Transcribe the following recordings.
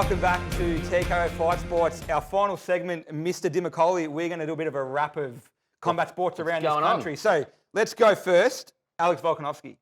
welcome back to TKO Fight Sports. Our final segment, Mr. Demicoli. We're going to do a bit of a wrap of combat sports around this country. So let's go first. Alex Volkanovski.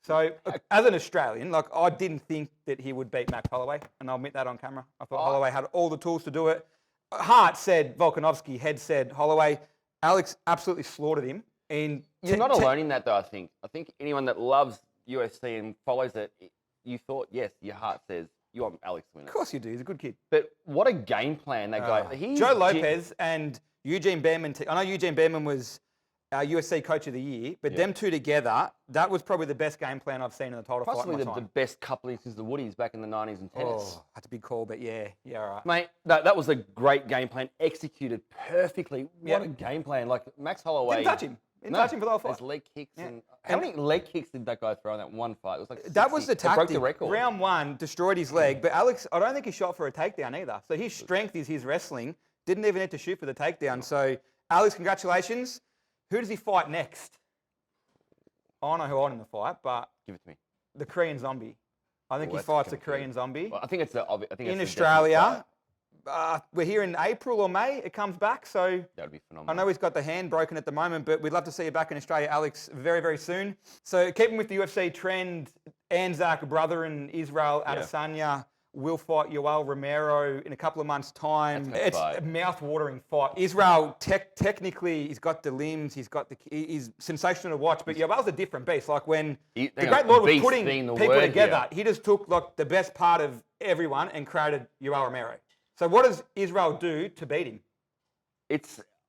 So as an Australian, I didn't think that he would beat Max Holloway, and I'll admit that on camera. I thought Holloway had all the tools to do it. Heart said Volkanovski, head said Holloway. Alex absolutely slaughtered him. And you're not alone in that, though. I think anyone that loves UFC and follows it, you thought, yes, your heart says you want Alex to win it. Of course you do. He's a good kid. But what a game plan that guy. Joe Lopez and Eugene Bareman. I know Eugene Bareman was UFC Coach of the Year, but them two together, that was probably the best game plan I've seen in the title fight. Possibly the best coupling since the Woodies back in the 90s and tennis. Oh, that's a big call, but yeah, all right. Mate, that was a great game plan, executed perfectly. What a game plan. Like, Max Holloway. Didn't touch him. Didn't touch him for the whole fight. His leg kicks. And how many leg kicks did that guy throw in that one fight? It was like 60. That was the tactic. It broke the record. Round one, destroyed his leg. But Alex, I don't think he shot for a takedown either. So his strength is his wrestling. Didn't even need to shoot for the takedown. So, Alex, congratulations. Who does he fight next? I know who I want him to fight, but... Give it to me. The Korean Zombie. I think he fights the Korean Zombie. Well, I think it's in Australia. We're here in April or May. It comes back, so that would be phenomenal. I know he's got the hand broken at the moment, but we'd love to see you back in Australia, Alex, very, very soon. So keeping with the UFC trend, Anzac brother in Israel, Adesanya, will fight Yoel Romero in a couple of months' time. It's a mouth-watering fight. Israel, technically, he's got the limbs, he's sensational to watch, but Yoel's a different beast. Like when the Great Lord was putting people together, he just took the best part of everyone and created Yoel Romero. So what does Israel do to beat him?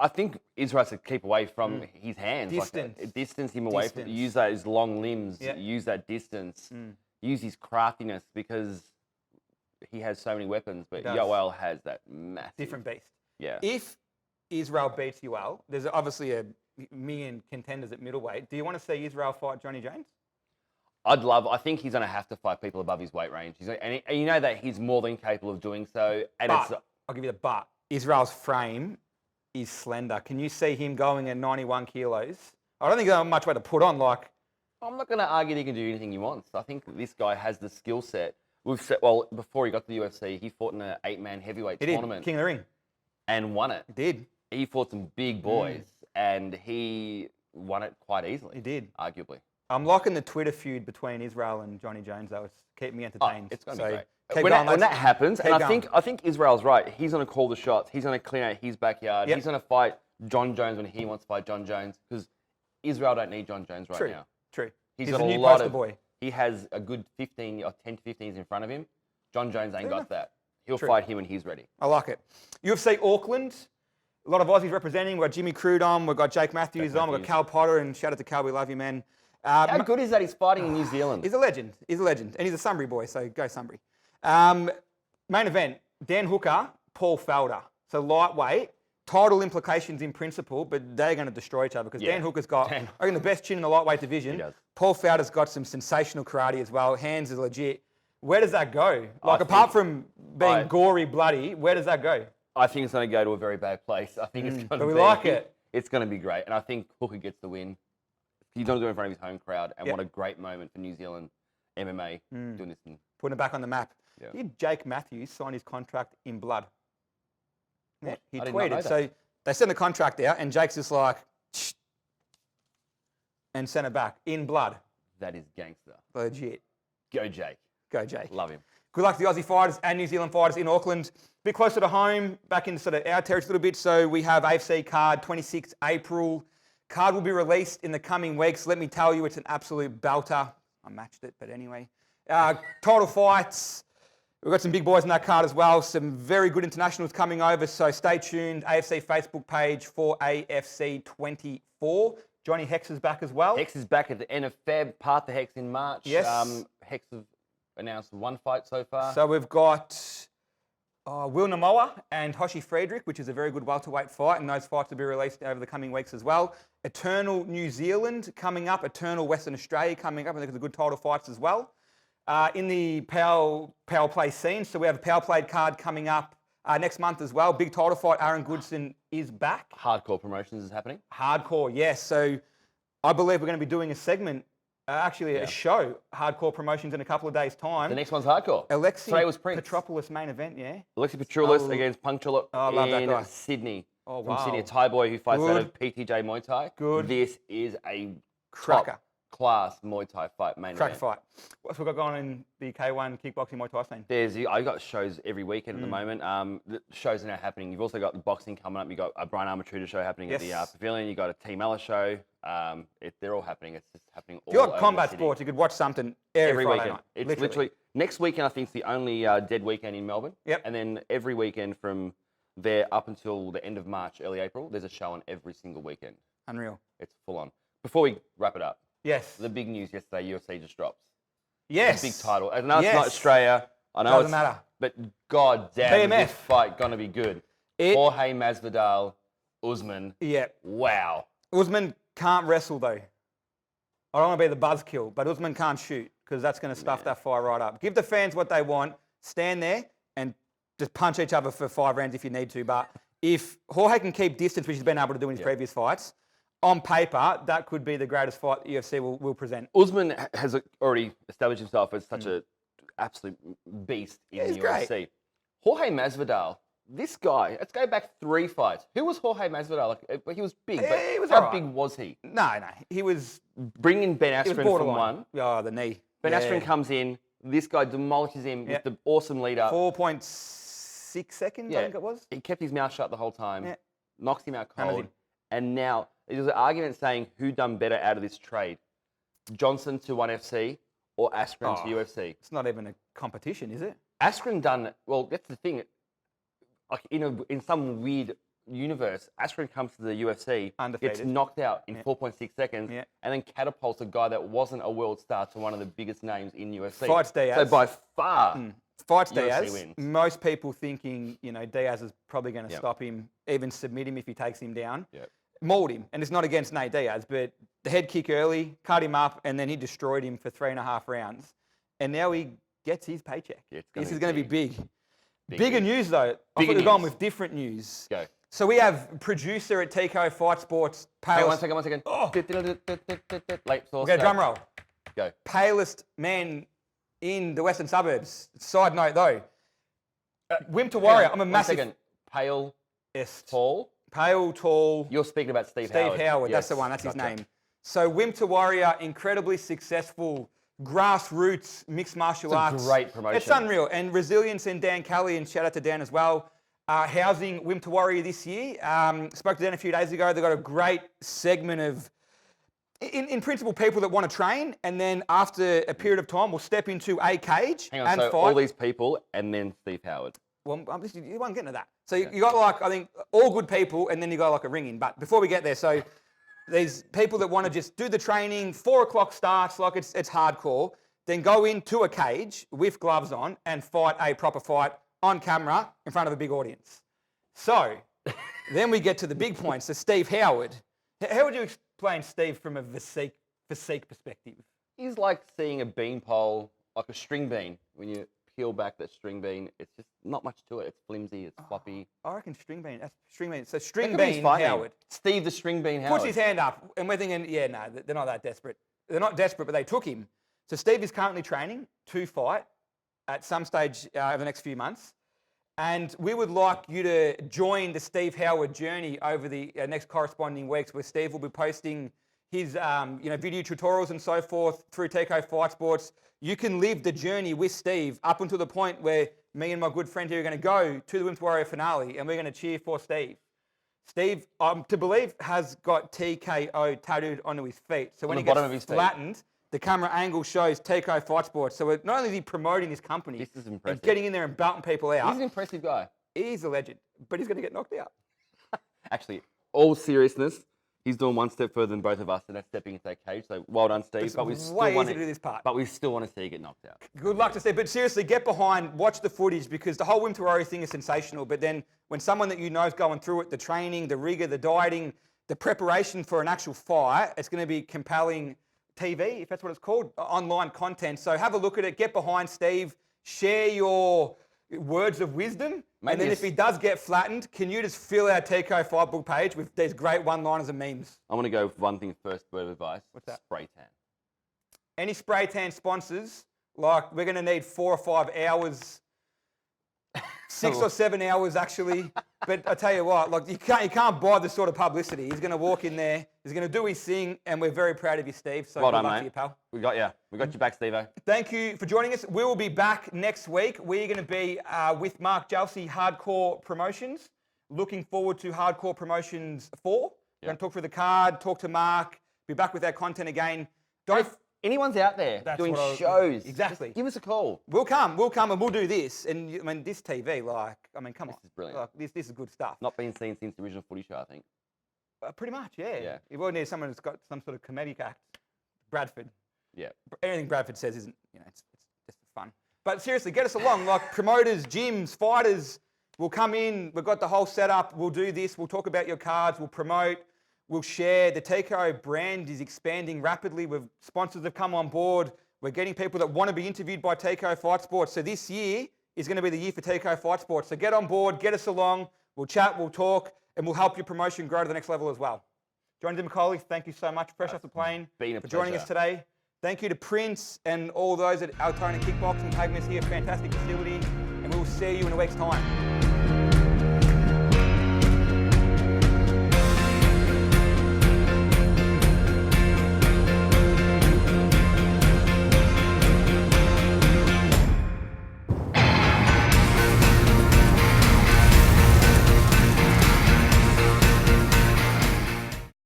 I think Israel has to keep away from his hands. Distance him away from. Use those long limbs. Use that distance. Use his craftiness because he has so many weapons. But Yoel has that massive different beast. Yeah. If Israel beats Yoel, there's obviously a million contenders at middleweight. Do you want to see Israel fight Johnny Jones? I think he's going to have to fight people above his weight range. And you know that he's more than capable of doing so. And I'll give you the but. Israel's frame is slender. Can you see him going at 91 kilos? I don't think there's much way to put on. I'm not going to argue that he can do anything he wants. I think this guy has the skill set. Before he got to the UFC, he fought in an 8-man heavyweight tournament. King of the Ring. And won it. He did. He fought some big boys, and he won it quite easily. He did. Arguably. I'm liking the Twitter feud between Israel and Johnny Jones, though. It's keeping me entertained. It's going to be great. When that happens, and I think Israel's right. He's going to call the shots. He's going to clean out his backyard. He's going to fight Jon Jones when he wants to fight Jon Jones because Israel don't need Jon Jones right now. True. He's got a new poster boy. He has a good 10 to 15s in front of him. Jon Jones ain't got that. He'll fight him when he's ready. I like it. UFC Auckland. A lot of Aussies representing. We've got Jimmy Crude on. We've got Jake Matthews on. We've got Cal Potter. And shout out to Cal. We love you, man. How good is that he's fighting in New Zealand? He's a legend. And he's a Sunbury boy, so go Sunbury. Main event, Dan Hooker, Paul Felder. So lightweight, title implications in principle, but they're going to destroy each other because Dan Hooker's got, I think, the best chin in the lightweight division. He does. Paul Felder's got some sensational karate as well. Hands are legit. Where does that go? Apart from being gory, bloody, where does that go? I think it's going to go to a very bad place. I think it's going to be... But we like it. It's going to be great. And I think Hooker gets the win. He's going to do it in front of his home crowd. And what a great moment for New Zealand MMA doing this. Putting it back on the map. Yeah. Jake Matthews signed his contract in blood. Yeah, he tweeted. So they sent the contract out and Jake's just like... Shh, and sent it back in blood. That is gangster. Legit. Go Jake. Go Jake. Love him. Good luck to the Aussie fighters and New Zealand fighters in Auckland. A bit closer to home, back in sort of our territory a little bit. So we have AFC card, 26 April. Card will be released in the coming weeks. Let me tell you, it's an absolute belter. I matched it, but anyway. Title fights. We've got some big boys in that card as well. Some very good internationals coming over. So stay tuned. AFC Facebook page for AFC 24. Johnny Hex is back as well. Hex is back at the end of Feb. Part the Hex in March. Yes. Hex have announced one fight so far. So we've got Will Namoa and Hoshi Friedrich, which is a very good welterweight fight, and those fights will be released over the coming weeks as well. Eternal New Zealand coming up. Eternal Western Australia coming up. I think it's a good title fights as well. In the power play scene, so we have a power play card coming up next month as well. Big title fight. Aaron Goodson is back. Hardcore Promotions is happening. Hardcore, yes. So I believe we're going to be doing a segment Actually, a show, Hardcore Promotions, in a couple of days' time. The next one's Hardcore. Today was Prince. Petropolis main event, yeah. Alexi Petroulis against Punctual in Sydney. Oh, from Sydney, a Thai boy who fights out of PTJ Muay Thai. Good. This is a cracker. Class Muay Thai fight main event. Fight. What's we got going in the K1 kickboxing Muay Thai scene? I got shows every weekend at the moment. The shows are now happening. You've also got the boxing coming up. You've got a Brian Armatruda show happening at the Pavilion. You've got a Team Ella show. They're all happening. It's just happening all over. If you're combat sports, you could watch something every Friday weekend. night. It's literally next weekend. I think it's the only dead weekend in Melbourne. Yep. And then every weekend from there up until the end of March, early April, there's a show on every single weekend. Unreal. It's full on. Before we wrap it up. Yes. The big news yesterday, UFC just drops. Yes. The big title. I know it's not Australia. I know Doesn't matter. But god damn, BMF. is this fight going to be good. Jorge Masvidal, Usman. Yeah. Wow. Usman can't wrestle, though. I don't want to be the buzzkill, but Usman can't shoot because that's going to stuff that fight right up. Give the fans what they want. Stand there and just punch each other for 5 rounds if you need to. But if Jorge can keep distance, which he's been able to do in his previous fights, on paper, that could be the greatest fight the UFC will present. Usman has already established himself as such an absolute beast in the UFC. Great. Jorge Masvidal, this guy, let's go back 3 fights. Who was Jorge Masvidal? He was big, but he was how big was he? No. He was... Bringing Ben Askren from one. Oh, the knee. Ben Askren comes in. This guy demolishes him with the awesome lead up. 4.6 seconds, I think it was. He kept his mouth shut the whole time. Knocks him out cold. And now there's an argument saying who done better out of this trade, Johnson to ONE FC or Askren to UFC. It's not even a competition, is it? Askren done well. That's the thing. Like in some weird universe, Askren comes to the UFC, undefeated, gets knocked out in 4.6 seconds, and then catapults a guy that wasn't a world star to one of the biggest names in UFC. Fights Diaz. So by far, fights UFC Diaz. Wins. Most people thinking, Diaz is probably going to stop him, even submit him if he takes him down. Mauled him, and it's not against Nate Diaz, but the head kick early, cut him up, and then he destroyed him for 3.5 rounds. And now he gets his paycheck. This is going to be big. Bigger news, though. I thought we'd gone with different news. Go. So we have producer at TKO Fight Sports, palest... Hey, one second. Oh. Late source. Okay, drum roll. Go. Palest man in the western suburbs. Side note, though. Wimp to Warrior. I'm a massive... 1 second. Pale, Est. tall? Pale, tall. You're speaking about Steve Howard. Steve Howard, that's the one. That's his name. So Wimp to Warrior, incredibly successful, grassroots, mixed martial arts. It's a great promotion. It's unreal. And Resilience and Dan Kelly, and shout out to Dan as well, housing Wimp to Warrior this year. Spoke to Dan a few days ago. They've got a great segment of, in principle, people that want to train, and then after a period of time will step into a cage and fight. All these people and then Steve Howard. Well, you won't get into that. So you got I think, all good people, and then you got a ring in. But before we get there, so there's people that want to just do the training, 4 o'clock starts, it's hardcore, then go into a cage with gloves on and fight a proper fight on camera in front of a big audience. So then we get to the big points. So Steve Howard, how would you explain Steve from a physique perspective? He's like seeing a beanpole, like a string bean. When you peel back that string bean, it's just not much to it. It's flimsy, it's floppy. I reckon string bean. That's string bean. So string bean Howard. Steve the string bean Howard. Puts his hand up, and we're thinking, they're not that desperate. They're not desperate, but they took him. So Steve is currently training to fight at some stage over the next few months. And we would like you to join the Steve Howard journey over the next corresponding weeks, where Steve will be posting his video tutorials and so forth through TKO Fight Sports. You can live the journey with Steve up until the point where me and my good friend here are going to go to the Wimp Warrior finale, and we're going to cheer for Steve. Steve, to believe, has got TKO tattooed onto his feet. So when he gets flattened, the camera angle shows TKO Fight Sports. So not only is he promoting this company, this is impressive, and getting in there and belting people out. He's an impressive guy. He's a legend, but he's going to get knocked out. Actually, all seriousness, he's doing one step further than both of us, and that's stepping into that cage. So well done, Steve. But we still want to do this part. But we still want to see you get knocked out. Good luck to Steve. But seriously, get behind, watch the footage, because the whole Wimp to Warrior thing is sensational. But then when someone that you know is going through it, the training, the rigor, the dieting, the preparation for an actual fight, it's going to be compelling TV, if that's what it's called, online content. So have a look at it, get behind Steve, share your words of wisdom, and then if he does get flattened, can you just fill our TKO Fight Book page with these great one-liners and memes? I want to go with one thing first, word of advice. What's that? Spray tan. any spray tan sponsors, like we're going to need 4 or 5 hours, 6 or 7 hours actually. But I tell you what, like you can't buy this sort of publicity. He's going to walk in there, he's going to do his thing, and we're very proud of you, Steve. So well good done, luck mate. to you, pal. We got you back, Steve-O. Thank you for joining us. We will be back next week. We're going to be with Mark Jalsey, Hardcore Promotions. Looking forward to Hardcore Promotions 4. We're going to talk through the card, talk to Mark, be back with our content again. If anyone's out there doing shows, exactly, give us a call. We'll come and we'll do this. And I mean, this TV, come on. This is brilliant. Like, this is good stuff. Not been seen since the original Footy Show, I think. Pretty much, yeah. You will need someone who's got some sort of comedic act. Bradford. Yeah. Anything Bradford says isn't, it's just fun. But seriously, get us along. Like promoters, gyms, fighters will come in. We've got the whole setup. We'll do this. We'll talk about your cards. We'll promote. We'll share. The TKO brand is expanding rapidly. Sponsors have come on board. We're getting people that want to be interviewed by TKO Fight Sports. So this year is going to be the year for TKO Fight Sports. So get on board, get us along. We'll chat, we'll talk, and we'll help your promotion grow to the next level as well. John Demicoli, thank you so much. Fresh off the plane for joining us today. Thank you to Prince and all those at Altona Kickboxing taking us here. Fantastic facility. And we will see you in a week's time.